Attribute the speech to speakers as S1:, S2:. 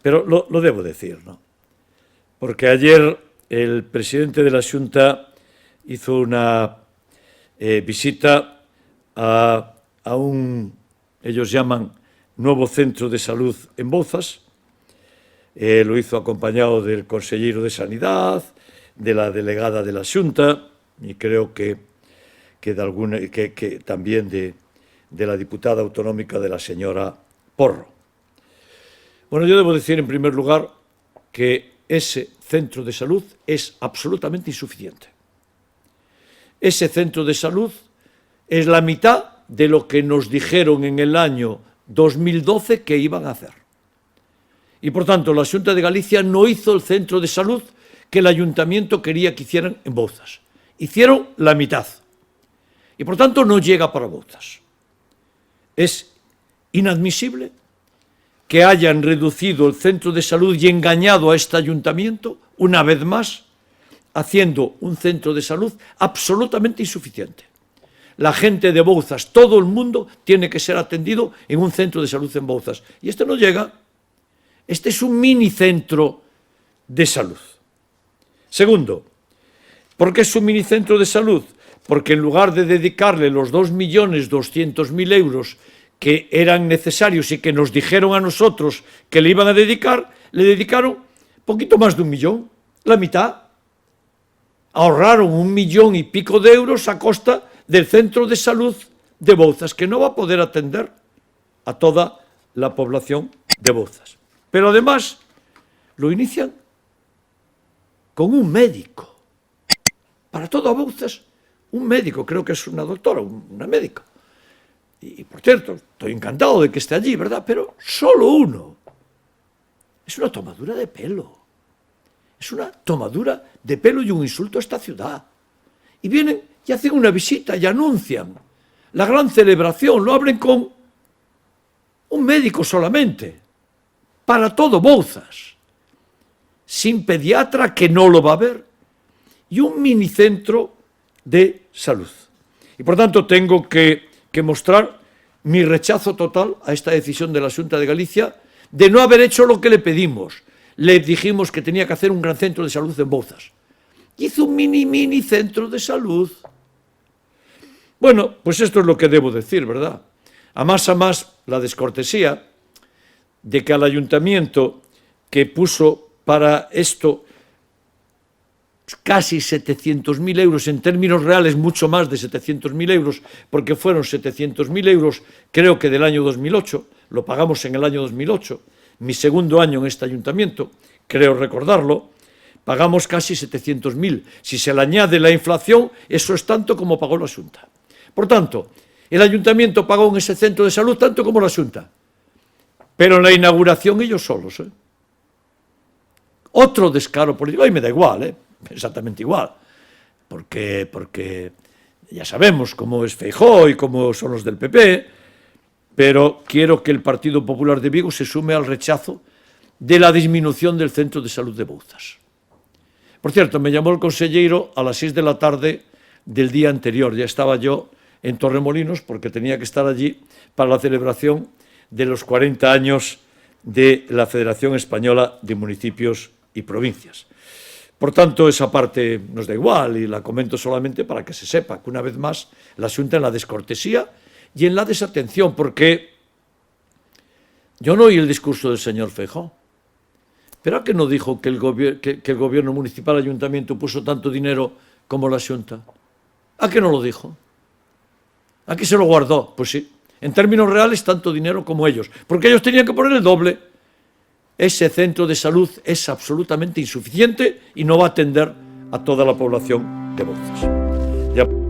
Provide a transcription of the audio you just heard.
S1: pero lo debo decir, ¿no? Porque ayer el presidente de la Xunta hizo una visita a un, ellos llaman, nuevo centro de salud en Bouzas. Lo hizo acompañado del conselleiro de Sanidad, de la delegada de la Xunta y creo que también de la diputada autonómica de la señora Porro. Bueno, yo debo decir en primer lugar que ese centro de salud es absolutamente insuficiente. Ese centro de salud es la mitad de lo que nos dijeron en el año 2012 que iban a hacer. Y por tanto, la Xunta de Galicia no hizo el centro de salud que el ayuntamiento quería que hicieran en Bouzas. Hicieron la mitad. Y por tanto no llega para Bouzas. Es inadmisible que hayan reducido el centro de salud y engañado a este ayuntamiento, una vez más, haciendo un centro de salud absolutamente insuficiente. La gente de Bouzas, todo el mundo, tiene que ser atendido en un centro de salud en Bouzas. Y este no llega. Este es un mini centro de salud. Segundo, ¿por qué es un mini centro de salud? Porque en lugar de dedicarle los 2.200.000 euros que eran necesarios y que nos dijeron a nosotros que le iban a dedicar, le dedicaron poquito más de 1 millón, la mitad. Ahorraron 1 millón y pico de euros a costa del centro de salud de Bouzas, que no va a poder atender a toda la población de Bouzas. Pero además lo inician con un médico. Para toda Bouzas, un médico, creo que es una doctora, una médica. Y por cierto, estoy encantado de que esté allí, ¿verdad? Pero solo uno. Es una tomadura de pelo. Es una tomadura de pelo y un insulto a esta ciudad. Y vienen y hacen una visita y anuncian la gran celebración, lo abren con un médico solamente, para todo Bouzas, sin pediatra que no lo va a ver, y un minicentro de salud. Y por tanto tengo que mostrar mi rechazo total a esta decisión de la Xunta de Galicia de no haber hecho lo que le pedimos. Le dijimos que tenía que hacer un gran centro de salud en Bouzas. Hizo un mini centro de salud. Bueno, pues esto es lo que debo decir, ¿verdad? A más la descortesía de que al ayuntamiento que puso para esto casi 700.000 euros, en términos reales mucho más de 700.000 euros, porque fueron 700.000 euros creo que del año 2008, lo pagamos en el año 2008, mi segundo año en este ayuntamiento, creo recordarlo, pagamos casi 700.000. Si se le añade la inflación, eso es tanto como pagó la Xunta. Por tanto, el ayuntamiento pagó en ese centro de salud tanto como la Xunta, pero en la inauguración ellos solos. Otro descaro político, y me da igual, exactamente igual, porque ya sabemos cómo es Feijóo y cómo son los del PP, pero quiero que el Partido Popular de Vigo se sume al rechazo de la disminución del centro de salud de Bouzas. Por cierto, me llamó el consellero a las 6 de la tarde del día anterior, ya estaba yo en Torremolinos porque tenía que estar allí para la celebración de los 40 años de la Federación Española de Municipios y Provincias. Por tanto, esa parte nos da igual y la comento solamente para que se sepa que una vez más la Xunta en la descortesía y en la desatención, porque yo no oí el discurso del señor Feijóo, pero ¿a qué no dijo que el gobierno municipal, ayuntamiento, puso tanto dinero como la Xunta? ¿A qué no lo dijo? ¿A qué se lo guardó? Pues sí, en términos reales tanto dinero como ellos, porque ellos tenían que poner el doble. Ese centro de salud es absolutamente insuficiente y no va a atender a toda la población de Bouzas.